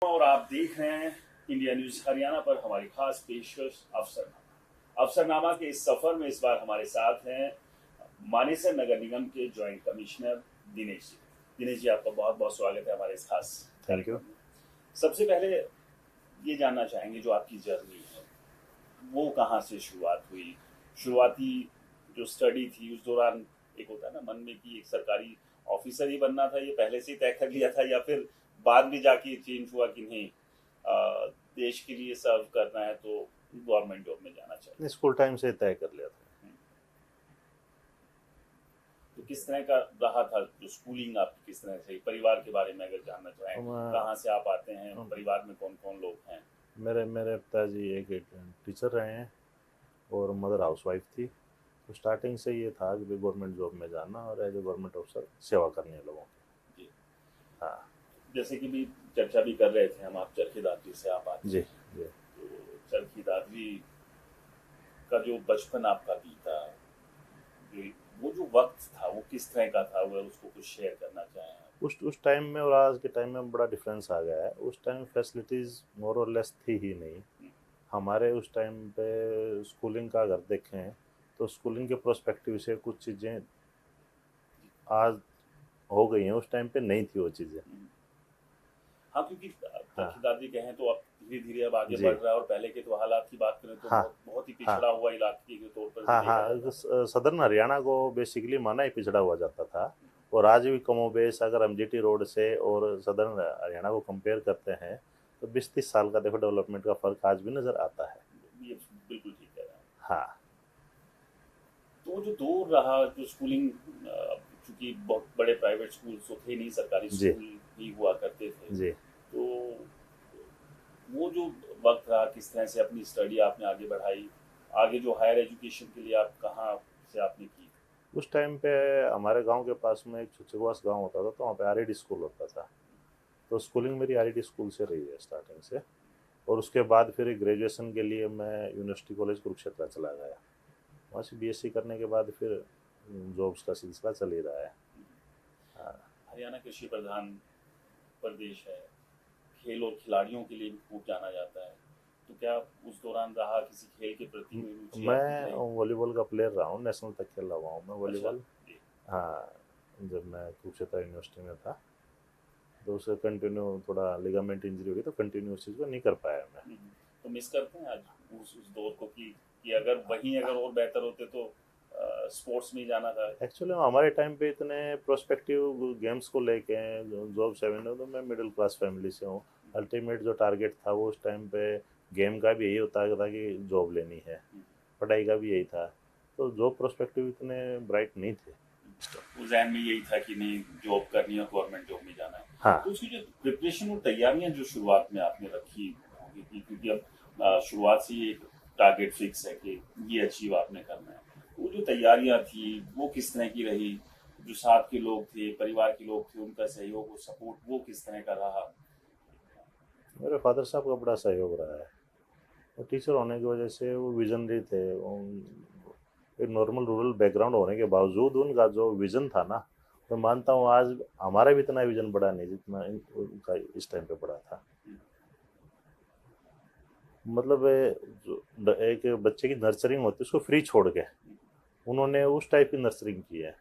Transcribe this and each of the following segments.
और आप देख रहे हैं इंडिया न्यूज हरियाणा पर हमारी खास पेशकश अफसरनामा के इस सफर में इस बार हमारे साथ हैं मानेसर नगर निगम के ज्वाइंट कमिश्नर दिनेश जी। दिनेश जी, आपका बहुत बहुत स्वागत है हमारे इस खास कार्यक्रम में। सबसे पहले ये जानना चाहेंगे जो आपकी जर्नी है वो कहाँ से शुरुआत हुई, शुरुआती जो स्टडी थी उस दौरान एक होता है ना मन में कि एक सरकारी ऑफिसर ही बनना था, ये पहले से ही तय कर लिया था या फिर बाद में जाके चेंज हुआ कि नहीं देश के लिए सर्व करना है तो गवर्नमेंट जॉब में जाना चाहिए? स्कूल टाइम से तय कर लिया था। तो किस तरह का रहा था जो स्कूलिंग आपकी, किस तरह से, परिवार के बारे में अगर जानना चाहें, कहाँ से आप आते हैं, परिवार में कौन कौन लोग हैं? मेरे पिताजी एक टीचर रहे हैं और मदर हाउसवाइफ थी। तो स्टार्टिंग से ये था कि गवर्नमेंट जॉब में जाना और एज ए गवर्नमेंट ऑफिसर सेवा करनी है लोगों की। हाँ, जैसे कि भी चर्चा भी कर रहे थे हम, आप चरखी दादरी से आप आते जी हैं। जी। तो चरखी दादरी का जो बचपन आपका बीता, वो जो वक्त था वो किस तरह का था, वो उसको कुछ शेयर करना चाहें? उस टाइम में और आज के टाइम में बड़ा डिफरेंस आ गया है। उस टाइम फैसिलिटीज़ मोर और लेस थी ही नहीं। हमारे उस टाइम पे स्कूलिंग का अगर देखें तो स्कूलिंग के प्रोस्पेक्टिव से कुछ चीज़ें आज हो गई हैं, उस टाइम पे नहीं थी वो चीज़ें। हाँ, क्योंकि चरखी दादरी कहें तो अब धीरे धीरे अब आगे बढ़ रहा है और पहले के तो हालात की बात करें तो बहुत ही पिछड़ा हुआ इलाके के तौर पर। सदर्न हरियाणा को बेसिकली माना ही पिछड़ा हुआ जाता था। और आज भी कमोबेश अगर हम जीटी रोड से और सदर्न हरियाणा को कंपेयर करते हैं तो 20-30 साल का देखो डेवलपमेंट का फर्क आज भी नजर आता है। ये बिल्कुल ठीक कह रहे हैं। हाँ, तो जो दौर रहा, जो स्कूलिंग, चूंकि बहुत बड़े प्राइवेट स्कूल तो थे नहीं, सरकारी स्कूल ही हुआ करते थे जी। तो वो जो वक्त रहा, किस तरह से अपनी स्टडी आपने आगे बढ़ाई, आगे जो हायर एजुकेशन के लिए आप कहाँ से आपने की? उस टाइम पे हमारे गांव के पास में एक छुचकवास गांव होता था, तो वहाँ पे आरईडी स्कूल होता था। तो स्कूलिंग मेरी आरईडी स्कूल से रही है स्टार्टिंग से। और उसके बाद फिर ग्रेजुएशन के लिए मैं यूनिवर्सिटी कॉलेज कुरुक्षेत्र चला गया। वहाँ से बीएससी करने के बाद फिर जॉब्स का सिलसिला चल ही रहा है। हरियाणा कृषि प्रधान प्रदेश है, खेल और खिलाड़ियों के लिए भी खूब जाना जाता है, तो क्या उस दौरान रहा किसी खेल के प्रति रुचि? मैं वॉलीबॉल का प्लेयर रहा हूँ, नेशनल तक खेला हुआ हूँ मैं वॉलीबॉल। हाँ, जब मैं कुरुक्षेत्र यूनिवर्सिटी में था तो उसे कंटिन्यू थोड़ा लिगामेंट इंजरी हो गई तो कंटिन्यू उस चीज़ को नहीं कर पाया मैं। तो मिस करते हैं आज उस दौर को कि अगर वहीं अगर और बेहतर होते तो स्पोर्ट्स में जाना था? एक्चुअली हमारे टाइम पे इतने प्रोस्पेक्टिव गेम्स को लेके जॉब सेवन है, तो मैं मिडिल क्लास फैमिली से हूँ। अल्टीमेट जो टारगेट था वो उस टाइम पे गेम का भी यही होता था कि जॉब लेनी है, पढ़ाई का भी यही था। तो जॉब प्रोस्पेक्टिव इतने ब्राइट नहीं थे। उस जहन में यही था कि नहीं जॉब करनी है, गवर्नमेंट जॉब में जाना है। हाँ, तो उसकी जो प्रिपरेशन और तैयारियां जो शुरुआत में आपने रखी होगी, क्योंकि अब शुरुआत से ही एक टारगेट फिक्स है कि ये अचीव आपने करना है, वो जो तैयारियां थी वो किस तरह की रही? जो साथ के लोग थे, परिवार के लोग थे, उनका सहयोग और सपोर्ट वो किस तरह का रहा? मेरे फादर साहब का बड़ा सहयोग रहा है। और टीचर होने की वजह से वो विजनरी थे। एक नॉर्मल रूरल बैकग्राउंड होने के बावजूद उनका जो विज़न था ना, मैं मानता हूँ आज हमारा भी इतना विज़न बड़ा नहीं जितना उनका इस टाइम पे बड़ा था। मतलब एक बच्चे की नर्सरिंग होती है उसको फ्री छोड़ के उन्होंने उस टाइप की नर्सरिंग की है।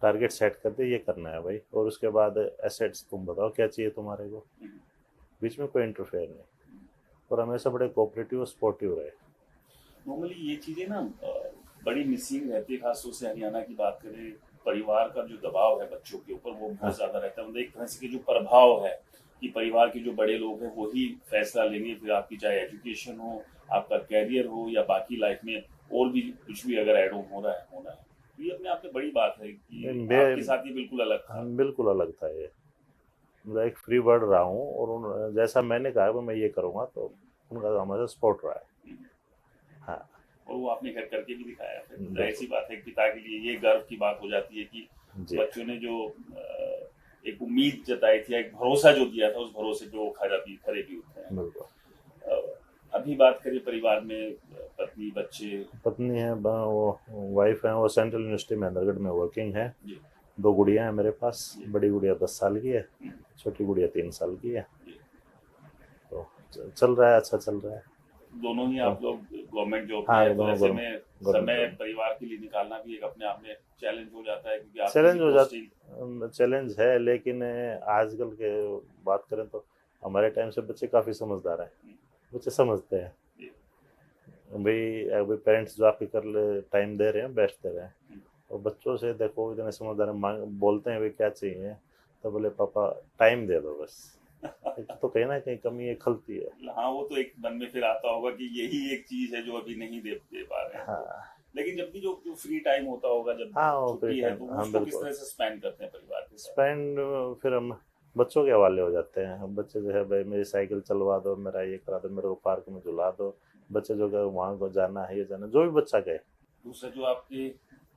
टारगेट सेट करते ये करना है भाई, और उसके बाद एसेट्स तुम बताओ क्या चाहिए तुम्हारे को, बीच में कोई इंटरफेयर नहीं, और हमेशा बड़े कोऑपरेटिव और सपोर्टिव रहे। नॉर्मली ये चीज़ें ना बड़ी मिसिंग रहती है, खासतौर से हरियाणा की बात करें। परिवार का जो दबाव है बच्चों के ऊपर वो बहुत ज़्यादा रहता है। मतलब एक तरह से जो प्रभाव है कि परिवार के जो बड़े लोग हैं वही फैसला लेंगे, फिर आपकी चाहे एजुकेशन हो, आपका कैरियर हो या बाकी लाइफ में और भी कुछ भी अगर एड ऑन हो रहा है होना है। तो ये अपने आप में बड़ी बात है कि आपके साथ ये बिल्कुल अलग था। बिल्कुल अलग था ये। मैं एक फ्री बर्ड रहा हूँ और जैसा मैंने कहा कि मैं ये करूँगा तो उनका हमारा सपोर्ट रहा है। हाँ, और वो आपने घर करके भी दिखाया। फिर ऐसी बात है पिता के लिए ये गर्व की बात हो जाती है कि बच्चों ने जो एक उम्मीद जताई थी, एक भरोसा जो दिया था, उस भरोसे पे वो खरे भी उतरे हैं। अभी बात करें परिवार में, पत्नी बच्चे? पत्नी है, वो वाइफ है, वो सेंट्रल यूनिवर्सिटी महेंद्रगढ़ में वर्किंग है। 2 गुड़िया हैं मेरे पास। बड़ी गुड़िया 10 साल की है छोटी गुड़िया 3 साल की है। जी। तो चल रहा है, अच्छा चल रहा है। दोनों ही आप लोग गवर्नमेंट जॉब में हाँ, है, तो दोनों ऐसे में गवर्नमेंट समय जॉब। परिवार के लिए निकालना भी एक अपने आप में चैलेंज हो जाता है, क्योंकि आपकी भी चैलेंज हो पोस्टिंग। जाता, चैलेंज है, लेकिन आजकल के बात करें तो हमारे टाइम से बच्चे काफ़ी समझदार हैं। बच्चे समझते हैं जी। भाई, अभी पेरेंट्स जो आपके कर ले टाइम दे रहे हैं, बेस्ट दे रहे हैं। और बच्चों से देखो इतने समझदार हैं, मांग बोलते हैं भाई क्या चाहिए, तो बोले पापा टाइम दे दो बस। तो कहीं ना कहीं कमी एक खलती है। हाँ, वो तो एक मन में फिर आता होगा कि यही एक चीज है जो अभी नहीं दे पा रहे हैं। तो हाँ लेकिन जब भी जो फ्री टाइम होता होगा, जब हाँ, वो फ्री छुट्टी है, टाइम, तो वो हाँ उसको किस बिल्कुल। तरह से स्पेंड करते हैं परिवार के साथ? स्पेंड फिर हम बच्चों के हवाले हो जाते हैं। हम बच्चे जो है भाई मेरी साइकिल चलवा दो, मेरा ये करा दो, मेरे को पार्क में झुला दो। बच्चे जो कहे वहाँ को जाना है, ये जाना, जो भी बच्चा कहे। दूसरा जो आपके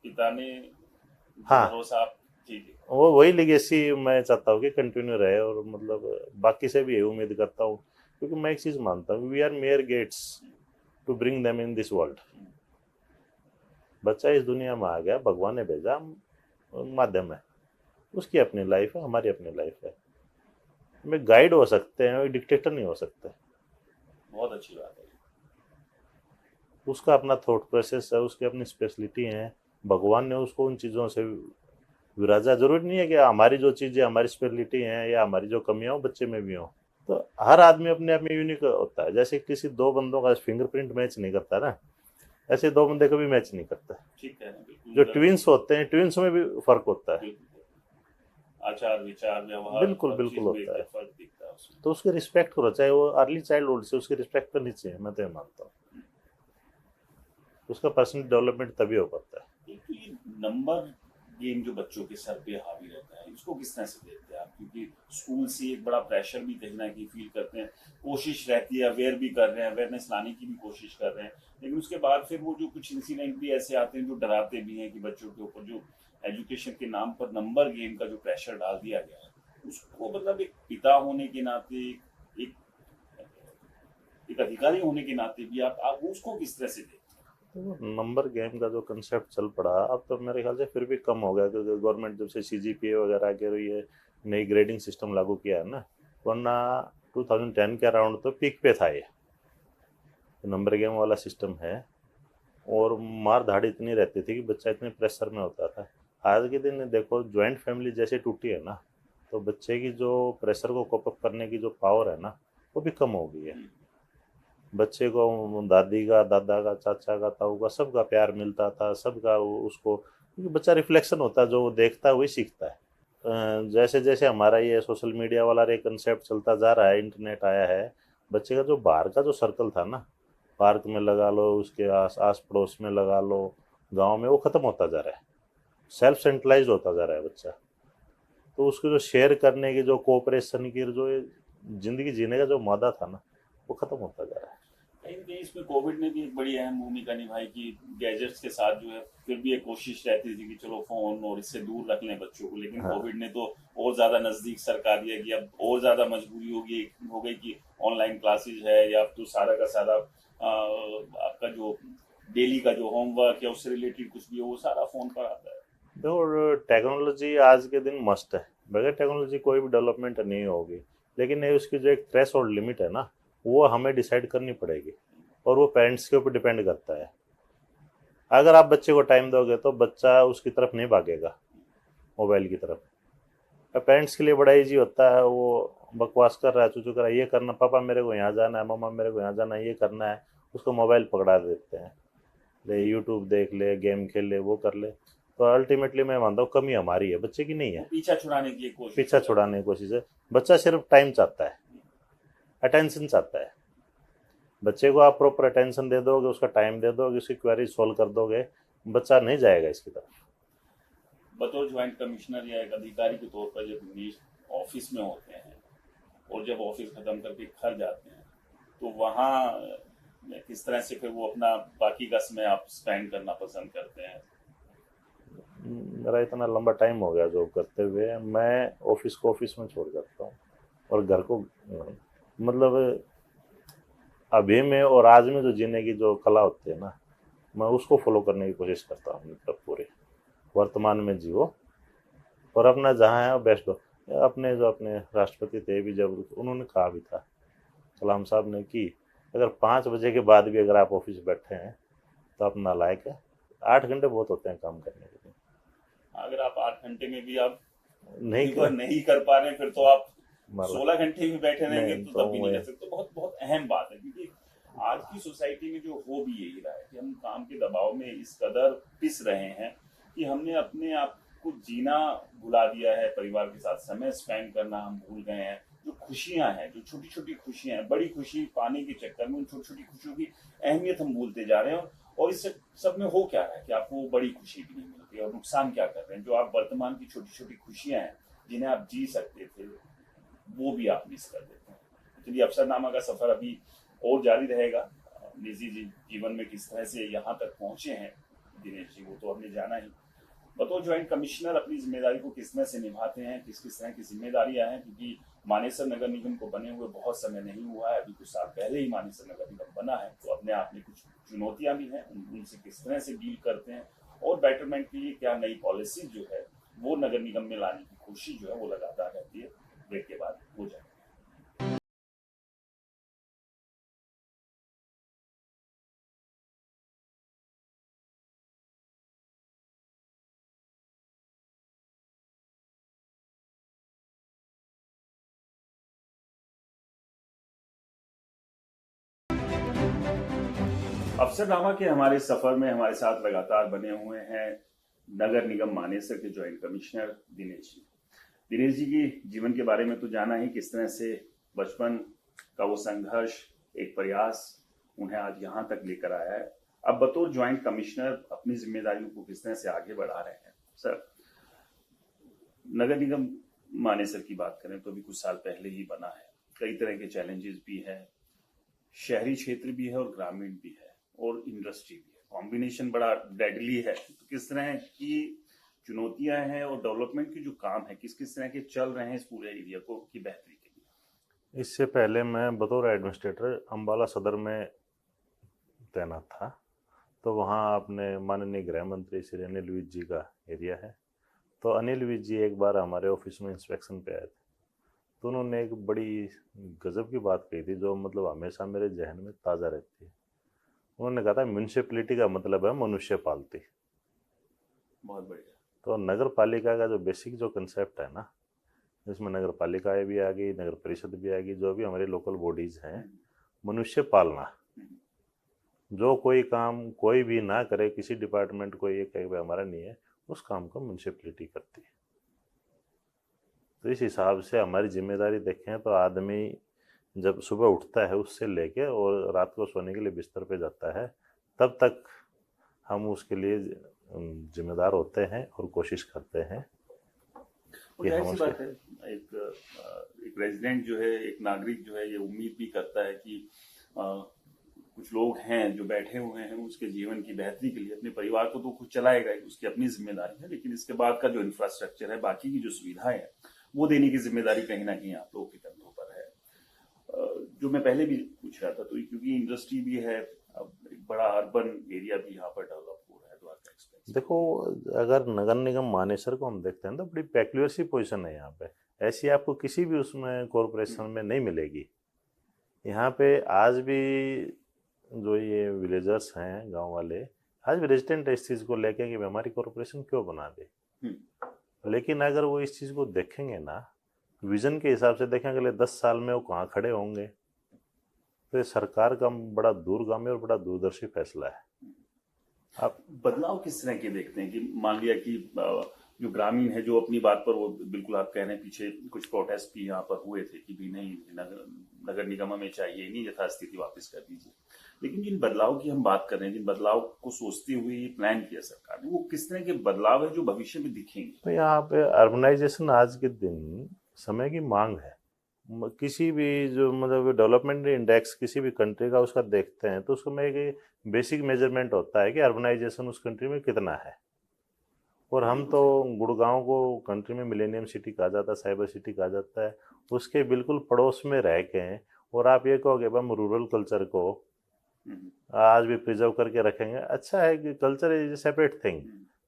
पिता ने जो हाँ, भरोसा आप। ठीक है। वो वही लेगेसी मैं चाहता हूँ कि कंटिन्यू रहे, और मतलब बाकी से भी यही उम्मीद करता हूँ, क्योंकि मैं एक चीज़ मानता हूँ, we are mere gates to bring them in this world. बच्चा इस दुनिया में आ गया, भगवान ने भेजा, हम माध्यम है। उसकी अपनी लाइफ है, हमारी अपनी लाइफ है। हमें गाइड हो सकते हैं, डिक्टेटर नहीं हो सकते। बहुत अच्छी बात है। उसका अपना थॉट प्रोसेस है, उसकी अपनी स्पेशलिटी है। भगवान ने उसको उन चीज़ों से विराजा। जरूरी नहीं है कि हमारी जो चीज़ें हमारी स्पेशलिटी हैं या हमारी जो कमियां हो बच्चे में भी हो। तो हर आदमी अपने आप में यूनिक होता है। जैसे किसी दो बंदों का फिंगरप्रिंट मैच नहीं करता ना, ऐसे दो बंदे कभी मैच नहीं करते। ठीक है ना, बिल्कुल जो जरूर। ट्विंस होते हैं, ट्विंस में भी फर्क होता है। बिल्कुल। आचार विचार व्यवहार बिल्कुल हर बिल्कुल चीज में होता एक है। फर्क दिखता है उसमें। तो उसकी रिस्पेक्ट करो, चाहे वो अर्ली चाइल्डहुड से उसकी रिस्पेक्ट करनी चाहिए, मैं तो ये मानता हूँ। उसका पर्सनल डेवलपमेंट तभी हो पाता है। तो ये नंबर गेम जो बच्चों के सर पे हावी रहता है, इसको किस तरह से देखते हैं आप? क्योंकि स्कूल से एक बड़ा प्रेशर भी कहीं ना कहीं फील करते हैं, कोशिश रहती है, अवेयर भी कर रहे हैं, अवेयरनेस लाने की भी कोशिश कर रहे हैं, लेकिन उसके बाद फिर वो जो कुछ इंसिडेंट भी ऐसे आते हैं जो डराते भी हैं कि बच्चों के ऊपर जो एजुकेशन के नाम पर नंबर गेम का जो प्रेशर डाल दिया गया है, उसको मतलब एक पिता होने के नाते, एक एक अधिकारी होने के नाते भी आप उसको किस तरह से देखते तो नंबर गेम का जो कंसेप्ट चल पड़ा, अब तो मेरे ख्याल से फिर भी कम हो गया, क्योंकि गवर्नमेंट जब से CGPA वगैरह के ये नई ग्रेडिंग सिस्टम लागू किया है ना, वरना 2010 के अराउंड तो पीक पे था ये नंबर गेम वाला सिस्टम है। और मार धाड़ इतनी रहती थी कि बच्चा इतने प्रेशर में होता था। आज के दिन देखो ज्वाइंट फैमिली जैसे टूटी है ना, तो बच्चे की जो प्रेशर को कोप अप करने की जो पावर है ना, वो भी कम हो गई है। बच्चे को दादी का, दादा का, चाचा का, ताऊ का, सबका प्यार मिलता था, सबका उसको, क्योंकि बच्चा रिफ्लेक्शन होता है, जो वो देखता है वही सीखता है। जैसे जैसे हमारा ये सोशल मीडिया वाला रे कंसेप्ट चलता जा रहा है, इंटरनेट आया है, बच्चे का जो बाहर का जो सर्कल था ना, पार्क में लगा लो, उसके आस पड़ोस में लगा लो, गांव में, वो ख़त्म होता जा रहा है। सेल्फ सेंट्रलाइज होता जा रहा है बच्चा। तो उसको जो शेयर करने की, जो कोऑपरेशन की, जो ज़िंदगी जीने का जो मादा था ना, वो ख़त्म होता जा रहा है। कहीं ना कहीं इसमें कोविड ने भी एक बड़ी अहम भूमिका निभाई कि गैजेट्स के साथ जो है फिर भी एक कोशिश रहती थी कि चलो फोन और इससे दूर रख लें बच्चों को, लेकिन हाँ कोविड ने तो और ज्यादा नजदीक सरका दिया कि अब और ज्यादा मजबूरी हो गई कि ऑनलाइन क्लासेज है, या तो सारा का सारा आपका जो डेली का जो होमवर्क या उससे रिलेटेड कुछ भी हो वो सारा फोन पर आता है। देखो टेक्नोलॉजी आज के दिन मस्ट है, बगैर टेक्नोलॉजी कोई भी डेवलपमेंट नहीं होगी। लेकिन ये उसकी जो एक थ्रेश होल्ड लिमिट है ना, वो हमें डिसाइड करनी पड़ेगी, और वो पेरेंट्स के ऊपर डिपेंड करता है। अगर आप बच्चे को टाइम दोगे तो बच्चा उसकी तरफ नहीं भागेगा, मोबाइल की तरफ। पेरेंट्स के लिए बड़ा ईजी होता है, वो बकवास कर रहा है, चूचू कर रहा है, ये करना पापा मेरे को यहाँ जाना है, मम्मा मेरे को यहाँ जाना है, ये करना है, उसको मोबाइल पकड़ा देते हैं, ले यूट्यूब देख ले, गेम खेल ले, वो कर ले। तो अल्टीमेटली मैं मानता हूँ कमी हमारी है, बच्चे की नहीं वो है। पीछा छुड़ाने की एक कोशिश पीछा हो जाती छुड़ाने की कोशिश है। बच्चा सिर्फ टाइम चाहता है, अटेंशन चाहता है। बच्चे को आप प्रॉपर अटेंशन दे दोगे, उसका टाइम दे दोगे, उसकी क्वेरी सॉल्व कर दोगे, बच्चा नहीं जाएगा इसकी तरफ। है। बतौर ज्वाइंट कमिश्नर या एक अधिकारी के तौर पर जब ऑफिस में होते हैं और जब ऑफिस खत्म करके घर जाते हैं, तो वहाँ किस तरह से फिर वो अपना बाकी का समय आप स्पेंड करना पसंद करते हैं? मेरा इतना लंबा टाइम हो गया जॉब करते हुए, मैं ऑफिस को ऑफिस में छोड़ जाता हूँ, और घर को मतलब अभी में और आज में जो जीने की जो कला होती है ना, मैं उसको फॉलो करने की कोशिश करता हूँ। मतलब पूरे वर्तमान में जियो और अपना जहाँ है बेस्ट हो। अपने राष्ट्रपति थे भी, जब उन्होंने कहा भी था, कलाम साहब ने, कि अगर 5 बजे के बाद भी अगर आप ऑफिस बैठे हैं तो आप नालायक है। 8 घंटे बहुत होते हैं काम करने के लिए। अगर आप 8 घंटे में भी आप नहीं डिलीवर नहीं कर पा रहे फिर तो आप मतलब 16 घंटे भी बैठे रहेंगे नहीं, तो तो तब भी नहीं वही। कर सकते। तो बहुत बहुत अहम बात है, क्योंकि आज की सोसाइटी में जो हो भी यही रहा है कि हम काम के दबाव में इस कदर पिस रहे हैं कि हमने अपने आप को जीना भुला दिया है, परिवार के साथ समय स्पेंड करना हम भूल गए हैं। जो खुशियां हैं, जो छोटी छोटी खुशियां हैं, बड़ी खुशी पाने के चक्कर में उन छोटी छोटी खुशियों की अहमियत हम भूलते जा रहे हैं। और इस सब में हो क्या रहा है कि आपको बड़ी खुशी भी नहीं मिलती, और नुकसान क्या कर रहे हैं, जो आप वर्तमान की छोटी छोटी खुशियां हैं जिन्हें आप जी सकते थे वो भी आप मिस कर देते हैं। चलिए, अफसरनामा का सफर अभी और जारी रहेगा। निजी जीवन में किस तरह से यहाँ तक पहुंचे हैं दिनेश जी, वो तो हमने जाना ही। बतौर ज्वाइंट कमिश्नर अपनी जिम्मेदारी को किस तरह से निभाते हैं, किस किस तरह की जिम्मेदारियां हैं, क्योंकि मानेसर नगर निगम को बने हुए बहुत समय नहीं हुआ है, अभी कुछ साल पहले ही मानेसर नगर निगम बना है, तो अपने आप में कुछ चुनौतियां भी हैं, उनसे किस तरह से डील करते हैं, और बेटरमेंट के लिए क्या नई पॉलिसी जो है वो नगर निगम में लाने की कोशिश जो है वो लगातार रहती है। ब्रेक के बाद हो जाए। अफसरनामा के हमारे सफर में हमारे साथ लगातार बने हुए हैं नगर निगम मानेसर के ज्वाइंट कमिश्नर दिनेश जी। दिनेश जी की जीवन के बारे में तो जाना ही, किस तरह से बचपन का वो संघर्ष, एक प्रयास उन्हें आज यहाँ तक लेकर आया है। अब बतौर ज्वाइंट कमिश्नर अपनी जिम्मेदारियों को किस तरह से आगे बढ़ा रहे हैं। सर, नगर निगम मानेसर की बात करें तो अभी कुछ साल पहले ही बना है, कई तरह के चैलेंजेस भी हैं, शहरी क्षेत्र भी है और ग्रामीण भी है और इंडस्ट्री भी है, कॉम्बिनेशन बड़ा डेडली है। तो किस तरह की चुनौतियां हैं और डेवलपमेंट के जो काम है किस किस तरह के चल रहे हैं इस पूरे एरिया को की बेहतरी के लिए। इससे पहले मैं बतौर एडमिनिस्ट्रेटर अम्बाला सदर में तैनात था, तो वहाँ अपने माननीय गृह मंत्री श्री अनिल विज जी का एरिया है। तो अनिल विज जी एक बार हमारे ऑफिस में इंस्पेक्शन पे आए थे, तो उन्होंने एक बड़ी गजब की बात कही थी, जो मतलब हमेशा मेरे जहन में ताज़ा रहती है। उन्होंने कहा था, म्यूनसिपैलिटी का मतलब है मनुष्य पालती। बहुत बढ़िया। तो नगर पालिका का जो बेसिक जो कंसेप्ट है ना, जिसमें नगर पालिकाएँ भी आ गई, नगर परिषद भी आ गई, जो भी हमारी लोकल बॉडीज़ हैं, मनुष्य पालना। जो कोई काम कोई भी ना करे, किसी डिपार्टमेंट को ये कहे भाई हमारा नहीं है, उस काम को म्यूनसिपैलिटी करती है। तो इस हिसाब से हमारी जिम्मेदारी देखें तो आदमी जब सुबह उठता है उससे लेके और रात को सोने के लिए बिस्तर पे जाता है, तब तक हम उसके लिए जिम्मेदार होते हैं और कोशिश करते हैं कि हम उसके बात है। एक रेजिडेंट जो है, एक नागरिक जो है, ये उम्मीद भी करता है कि कुछ लोग हैं जो बैठे हुए हैं उसके जीवन की बेहतरी के लिए, अपने परिवार को तो खुद चलाएगा ही, उसकी अपनी जिम्मेदारी है, लेकिन इसके बाद का जो इंफ्रास्ट्रक्चर है, बाकी की जो सुविधाएं हैं, वो देने की जिम्मेदारी कहीं ना कहीं आप लोगों के कंधों पर है। जो मैं पहले भी पूछ रहा था, तो क्योंकि इंडस्ट्री भी है, अब एक बड़ा अर्बन एरिया भी यहाँ पर डेवलप हो रहा है द्वारका एक्सप्रेस। देखो, अगर नगर निगम मानेसर को हम देखते हैं तो बड़ी पेक्युलर सी पोजीशन है यहाँ पे, ऐसी आपको किसी भी उसमें कॉरपोरेशन में नहीं मिलेगी। यहाँ पे आज भी जो ये विलेजर्स हैं, गांव वाले, आज भी रेजिडेंट है इस चीज़ को लेके कि हमारी कॉरपोरेशन क्यों बना दे। लेकिन अगर वो इस चीज़ को देखेंगे ना, विजन के हिसाब से देखेंगे अगले 10 साल में वो कहाँ खड़े होंगे, तो ये सरकार का बड़ा दूरगामी और बड़ा दूरदर्शी फैसला है। आप बदलाव किस तरह के देखते हैं कि मान लिया कि जो ग्रामीण है, जो अपनी बात पर, वो बिल्कुल आप कह रहे हैं, पीछे कुछ प्रोटेस्ट भी यहाँ पर हुए थे कि भी नहीं, नगर निगम में चाहिए नहीं, यथास्थिति वापस कर दीजिए। लेकिन जिन बदलाव की हम बात कर रहे हैं, जिन बदलाव को सोचते हुए प्लान किया सरकार ने, वो किस तरह के बदलाव है जो भविष्य में दिखेंगे। तो यहाँ पे अर्बनाइजेशन आज के दिन समय की मांग है। किसी भी जो मतलब डेवलपमेंट इंडेक्स किसी भी कंट्री का उसका देखते हैं तो उसमें एक बेसिक मेजरमेंट होता है कि अर्बनाइजेशन उस कंट्री में कितना है। और हम तो गुड़गांव को कंट्री में मिलेनियम सिटी कहा जाता है, साइबर सिटी कहा जाता है, उसके बिल्कुल पड़ोस में रह के हैं, और आप ये कहोगे हम रूरल कल्चर को आज भी प्रिजर्व करके रखेंगे। अच्छा है कि culture is a separate thing,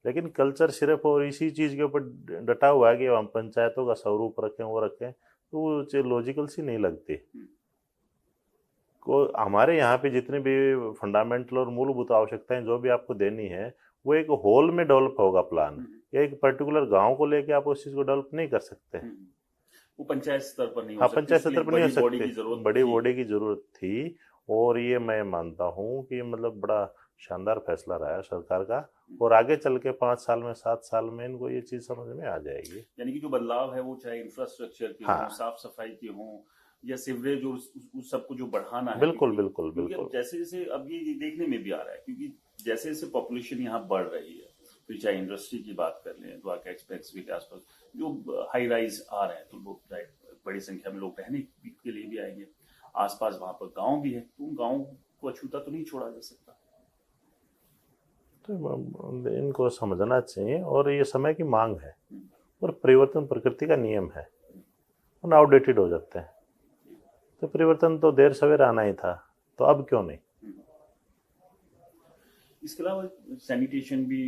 लेकिन कल्चर सिर्फ और इसी चीज़ के ऊपर डटा हुआ है कि हम पंचायतों का स्वरूप रखें वो रखें, तो वो चीज़ लॉजिकल सी नहीं लगती। को हमारे यहाँ पे जितने भी फंडामेंटल और मूलभूत आवश्यकताएं जो भी आपको देनी है, वो एक होल में डेवलप होगा प्लान, या एक पर्टिकुलर गांव को लेके आप उस चीज़ को डेवलप नहीं कर सकते। वो पंचायत स्तर पर नहीं हो हाँ, सकती, पंचायत उसके स्तर लिए पर नहीं हो बड़ी बॉडी की सकते, जरूरत बड़ी थी। बॉडी की जरूरत थी। और ये मैं मानता हूँ कि मतलब बड़ा शानदार फैसला रहा है सरकार का, और आगे चल के 5 साल में 7 साल में इनको ये चीज़ समझ में आ जाएगी। यानी कि जो बदलाव है वो चाहे इंफ्रास्ट्रक्चर के हाँ। हों, साफ सफाई के हों, या सीवरेज और उस सबको जो बढ़ाना है, बिल्कुल बिल्कुल क्योंकि बिल्कुल। अब जैसे जैसे अब ये देखने में भी आ रहा है, क्योंकि जैसे जैसे पॉपुलेशन यहाँ बढ़ रही है, फिर चाहे इंडस्ट्री की बात कर लें, द्वारका एक्सप्रेसवे के आसपास जो हाई राइज आ रहे हैं, तो लोग बड़ी संख्या में लोग रहने के लिए भी आएंगे, आसपास वहां पर गांव भी है, तो उन गाँव को अछूता तो नहीं छोड़ा जा सकता। तो इनको समझना चाहिए, और ये समय की मांग है, और परिवर्तन प्रकृति का नियम है, और आउटडेटेड हो जाते हैं, तो परिवर्तन तो देर सवेर आना ही था, तो अब क्यों नहीं। इसके अलावा सैनिटेशन भी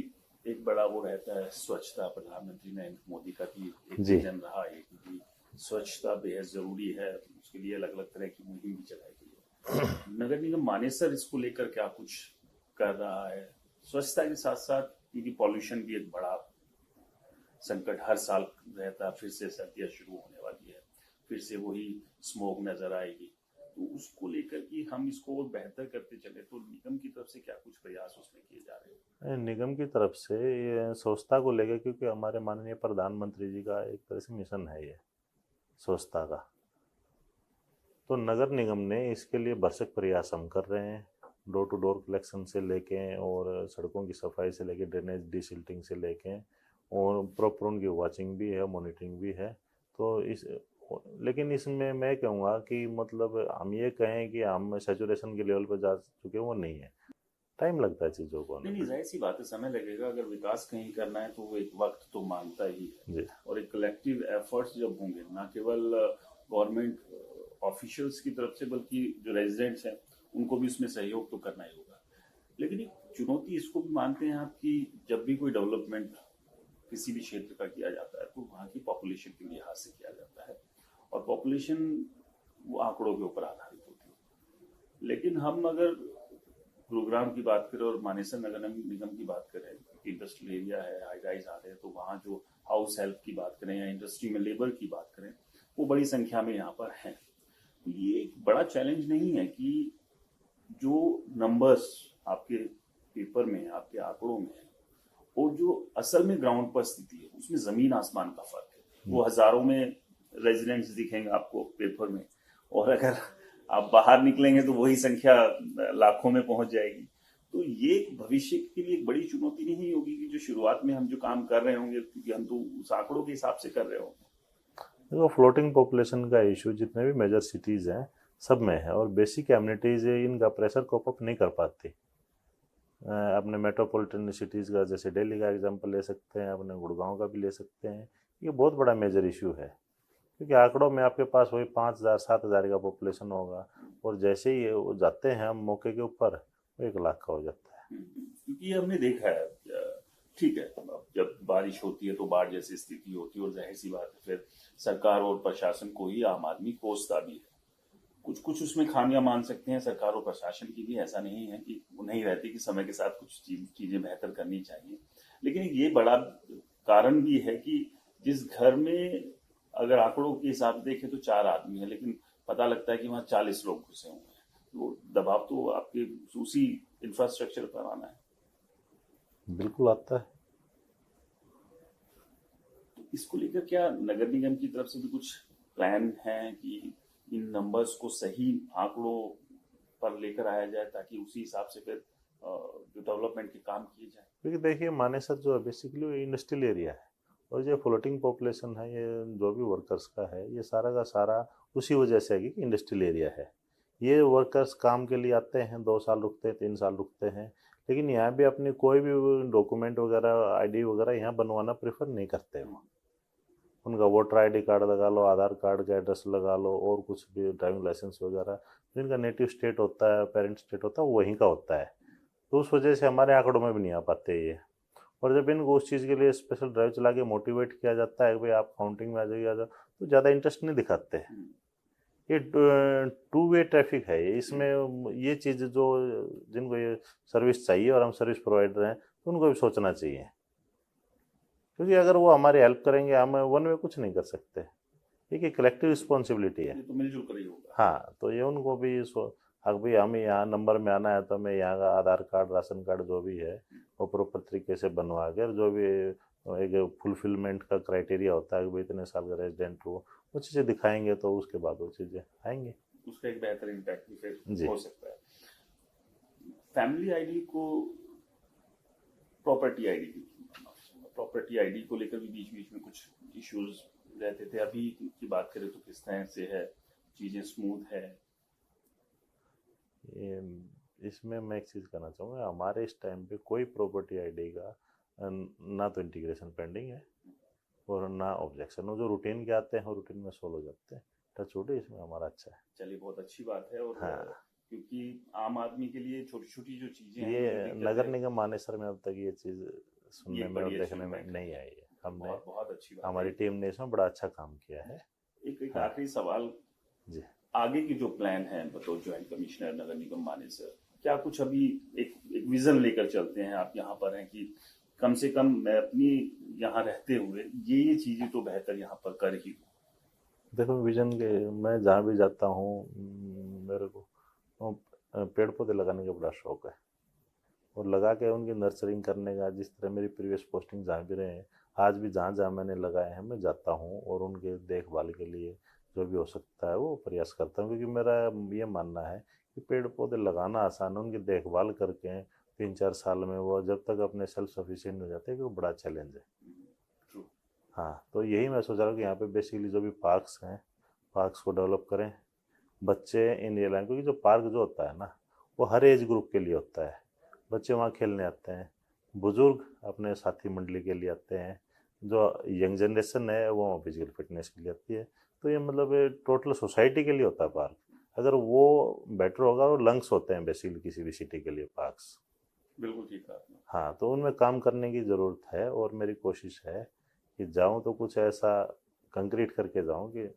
एक बड़ा वो रहता है, स्वच्छता प्रधानमंत्री नरेंद्र मोदी का भी एक जी। विजन रहा है कि स्वच्छता बेहद जरूरी है, उसके लिए अलग अलग तरह की मुहिम भी चलाई गई है। नगर निगम मानेसर इसको लेकर क्या कुछ कर रहा है? स्वच्छता के साथ साथ, क्योंकि पॉल्यूशन भी एक बड़ा संकट हर साल रहता है, फिर से सर्दियां शुरू होने वाली है, फिर से वही स्मोक नजर आएगी, तो उसको लेकर कि हम इसको और बेहतर करते चले, तो निगम की तरफ से क्या कुछ प्रयास उसमें किए जा रहे हैं? निगम की तरफ से ये स्वच्छता को लेकर, क्योंकि हमारे माननीय प्रधानमंत्री जी का एक तरह से मिशन है ये स्वच्छता का, तो नगर निगम ने इसके लिए भरसक प्रयास हम कर रहे हैं। डोर टू डोर कलेक्शन से लेके, और सड़कों की सफाई से लेके, ड्रेनेज डिसिल्टिंग से लेके, और प्रॉपर उनकी वॉचिंग भी है, मॉनिटरिंग भी है। तो लेकिन इसमें मैं कहूँगा कि मतलब हम ये कहें कि हम सेचुरेशन के लेवल पर जा चुके हैं, वो नहीं है, टाइम लगता है चीज़ों को। नहीं, जाहिर सी बात है, समय लगेगा। अगर विकास कहीं करना है तो वो एक वक्त तो मांगता ही है, जी। और एक कलेक्टिव एफर्ट्स जब होंगे, ना केवल गवर्नमेंट ऑफिशियल्स की तरफ से, बल्कि जो रेजिडेंट्स हैं उनको भी उसमें सहयोग तो करना ही होगा। लेकिन एक चुनौती इसको भी मानते हैं आप कि जब भी कोई डेवलपमेंट किसी भी क्षेत्र का किया जाता है, तो वहाँ की पॉपुलेशन के लिहाज से किया जाता है, और पॉपुलेशन वो आंकड़ों के ऊपर आधारित होती है। लेकिन हम अगर गुरुग्राम की बात करें और मानेसर नगर निगम की बात करें, इंडस्ट्रियल एरिया है, हाई राइज आ रहे हैं, तो वहाँ जो हाउस हेल्प की बात करें या इंडस्ट्री में लेबर की बात करें, वो बड़ी संख्या में यहाँ पर हैं। तो ये एक बड़ा चैलेंज नहीं है कि जो नंबर्स आपके पेपर में, आपके आंकड़ों में है, और जो असल में ग्राउंड पर स्थिति है, उसमें जमीन आसमान का फर्क है। वो हजारों में रेजिडेंट्स दिखेंगे आपको पेपर में, और अगर आप बाहर निकलेंगे तो वही संख्या लाखों में पहुंच जाएगी। तो ये भविष्य के लिए एक बड़ी चुनौती नहीं होगी कि जो शुरुआत में हम जो काम कर रहे होंगे, क्योंकि हम तो उस आंकड़ों के हिसाब से कर रहे होंगे। देखो, फ्लोटिंग पॉपुलेशन का इशू जितने भी मेजर सिटीज़ हैं सब में है, और बेसिक एमिनिटीज़ इनका प्रेशर कोप अप नहीं कर पाती। अपने मेट्रोपॉलिटन सिटीज़ का, जैसे दिल्ली का एग्जांपल ले सकते हैं, अपने गुड़गांव का भी ले सकते हैं। ये बहुत बड़ा मेजर इशू है, क्योंकि आंकड़ों में आपके पास वही 5,000 7,000 का पॉपुलेशन होगा, और जैसे ही वो जाते हैं हम मौके के ऊपर, वो 1 लाख का हो जाता है। क्योंकि ये हमने देखा है, ठीक है, जब बारिश होती है तो बाढ़ जैसी स्थिति होती है, और जाहिर सी बात है फिर सरकार और प्रशासन को ही आम आदमी कोसता भी है। कुछ कुछ उसमें खामियां मान सकते हैं सरकार और प्रशासन की भी, ऐसा नहीं है कि वो नहीं रहती कि समय के साथ कुछ चीजें बेहतर करनी चाहिए। लेकिन ये बड़ा कारण भी है कि जिस घर में अगर आंकड़ों के हिसाब से देखें तो 4 आदमी है, लेकिन पता लगता है कि वहाँ 40 लोग घुसे हुए हैं, वो दबाव तो आपके उसी इंफ्रास्ट्रक्चर पर आना है। बिल्कुल आता है। तो इसको लेकर क्या नगर निगम की तरफ से भी कुछ प्लान है कि इन नंबर्स को सही आंकड़ों पर लेकर आया जाए, ताकि उसी हिसाब से फिर जो डेवलपमेंट के काम किए जाए? क्योंकि देखिए, मानेसर जो है बेसिकली इंडस्ट्रियल एरिया है, और जो फ्लोटिंग पॉपुलेशन है, ये जो भी वर्कर्स का है, ये सारा का सारा उसी वजह से है कि इंडस्ट्रियल एरिया है। ये वर्कर्स काम के लिए आते हैं, 2 साल रुकते हैं, 3 साल रुकते हैं, लेकिन यहाँ भी अपनी कोई भी डॉक्यूमेंट वगैरह, आईडी वगैरह यहाँ बनवाना प्रेफर नहीं करते हैं। उनका वोटर आईडी कार्ड लगा लो, आधार कार्ड का एड्रेस लगा लो, और कुछ भी ड्राइविंग लाइसेंस वगैरह, जिनका नेटिव स्टेट होता है, पेरेंट स्टेट होता है, वो वहीं का होता है। तो उस वजह से हमारे आंकड़ों में भी नहीं आ पाते ये। और जब इनको उस चीज़ के लिए स्पेशल ड्राइव चला के मोटिवेट किया जाता है कि भाई आप काउंटिंग में आ जाइए, आ जाओ, तो ज़्यादा इंटरेस्ट नहीं दिखाते हैं। ये टू वे ट्रैफिक है ये, इसमें ये चीज़ जो जिनको ये सर्विस चाहिए और हम सर्विस प्रोवाइडर हैं तो उनको भी सोचना चाहिए, क्योंकि अगर वो हमारी हेल्प करेंगे हम वन वे कुछ नहीं कर सकते। ये कलेक्टिव रिस्पॉन्सिबिलिटी है। ये तो मिलजुल कर ही होगा। हाँ, तो ये उनको भी अगर भाई हमें यहाँ नंबर में आना है तो हमें यहाँ का आधार कार्ड, राशन कार्ड जो भी है वो प्रॉपर तरीके से बनवा कर, जो भी एक फुलफिलमेंट का क्राइटेरिया होता है कि भाई इतने साल का रेजिडेंट हो, वो चीज़ें दिखाएंगे तो उसके बाद वो चीज़ें आएंगे, उसका एक बेहतर इम्पैक्ट भी फिर जी। हो सकता है। फैमिली आईडी को प्रॉपर्टी आईडी को लेकर भी बीच बीच में कुछ इश्यूज रहते थे। अभी की बात करें तो किस तरह से है, चीजें स्मूथ है? इसमें मैं एक चीज़ कहना चाहूँगा, हमारे इस टाइम पे कोई प्रॉपर्टी आईडी का ना तो इंटीग्रेशन पेंडिंग है और ना ऑब्जेक्शन। वो जो रूटीन के आते हैं वो रूटीन में सोल्व हो जाते हैं। टच वुड, इसमें हमारा अच्छा है। चलिए, बहुत अच्छी बात है। और हाँ, क्योंकि आम आदमी के लिए छोटी छोटी जो चीजें हैं, ये नगर निगम मानेसर में अब तक ये चीज़ सुनने में और बड़ी देखने में achievement नहीं आई है। हमने बहुत अच्छी बात हमारी है। टीम ने इसमें बड़ा अच्छा काम किया है। एक हाँ। आखिरी सवाल जी। आगे की जो प्लान है बतौर ज्वाइंट कमिश्नर नगर निगम मानेसर, क्या कुछ अभी एक विजन लेकर चलते हैं? आप यहाँ पर हैं कि कम से कम मैं अपनी यहाँ रहते हुए ये चीजें तो बेहतर यहाँ पर कर ही हूँ। देखो, विजन के मैं जहाँ भी जाता हूँ मेरे को पेड़ पौधे लगाने का बड़ा शौक है और लगा के उनकी नर्सरिंग करने का। जिस तरह मेरी प्रीवियस पोस्टिंग जहाँ भी रहे हैं, आज भी जहाँ जहाँ मैंने लगाए हैं मैं जाता हूँ और उनके देखभाल के लिए जो भी हो सकता है वो प्रयास करता हूँ, क्योंकि मेरा ये मानना है कि पेड़ पौधे लगाना आसान है, उनकी देखभाल करके 3-4 साल में वो जब तक अपने सेल्फ सफिशिएंट हो जाते हैं कि वो बड़ा चैलेंज है। हाँ, तो यही मैं सोच रहा हूँ कि यहाँ पे बेसिकली जो भी पार्क्स हैं, पार्क्स को डेवलप करें, बच्चे इन ये लाइन, क्योंकि जो पार्क जो होता है ना वो हर एज ग्रुप के लिए होता है। बच्चे वहाँ खेलने आते हैं, बुजुर्ग अपने साथी मंडली के लिए आते हैं, जो यंग जनरेशन है वो फिजिकल फिटनेस के लिए आती है। तो ये मतलब टोटल सोसाइटी के लिए होता है पार्क। अगर वो बेटर होगा, और लंग्स होते हैं बेसिकली किसी भी सिटी के लिए पार्क्स। बिल्कुल ठीक कहा आपने। हाँ, तो उनमें काम करने की ज़रूरत है और मेरी कोशिश है कि जाऊँ तो कुछ ऐसा कंक्रीट करके जाऊँ कि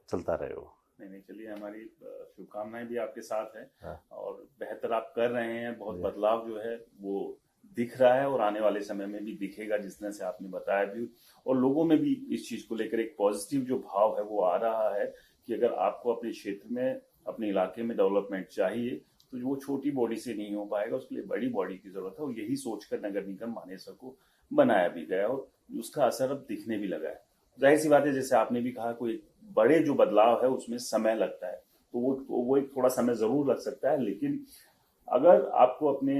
चलता रहे वो। नहीं, चलिए, हमारी शुभकामनाएं भी आपके साथ है। हाँ। और बेहतर आप कर रहे हैं। बहुत जी। बदलाव जो है वो दिख रहा है और आने वाले समय में भी दिखेगा, जिस तरह से आपने बताया भी। और लोगों में भी इस चीज को लेकर एक पॉजिटिव जो भाव है वो आ रहा है कि अगर आपको अपने क्षेत्र में, अपने इलाके में डेवलपमेंट चाहिए तो वो छोटी बॉडी से नहीं हो पाएगा, उसके लिए बड़ी बॉडी की जरूरत है। और यही सोचकर नगर निगम मानेसर को बनाया भी गया और उसका असर अब दिखने भी लगा है। जाहिर सी बात है, जैसे आपने भी कहा, कोई बड़े जो बदलाव है उसमें समय लगता है, तो वो एक थोड़ा समय जरूर लग सकता है। लेकिन अगर आपको अपने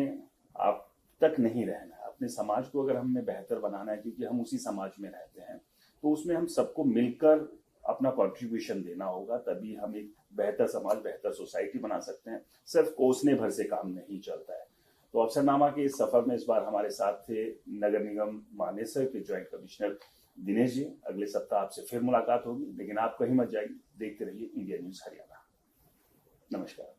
आप तक नहीं रहना है, अपने समाज को अगर हमने बेहतर बनाना है, क्योंकि हम उसी समाज में रहते हैं, तो उसमें हम सबको मिलकर अपना कंट्रीब्यूशन देना होगा। तभी हम एक बेहतर समाज, बेहतर सोसाइटी बना सकते हैं। सिर्फ कोसने भर से काम नहीं चलता है। तो अफसरनामा के इस सफर में इस बार हमारे साथ थे नगर निगम मानेसर के ज्वाइंट कमिश्नर दिनेश जी। अगले सप्ताह आपसे फिर मुलाकात होगी, लेकिन आप कहीं मत जाइए, देखते रहिए इंडिया न्यूज हरियाणा। नमस्कार।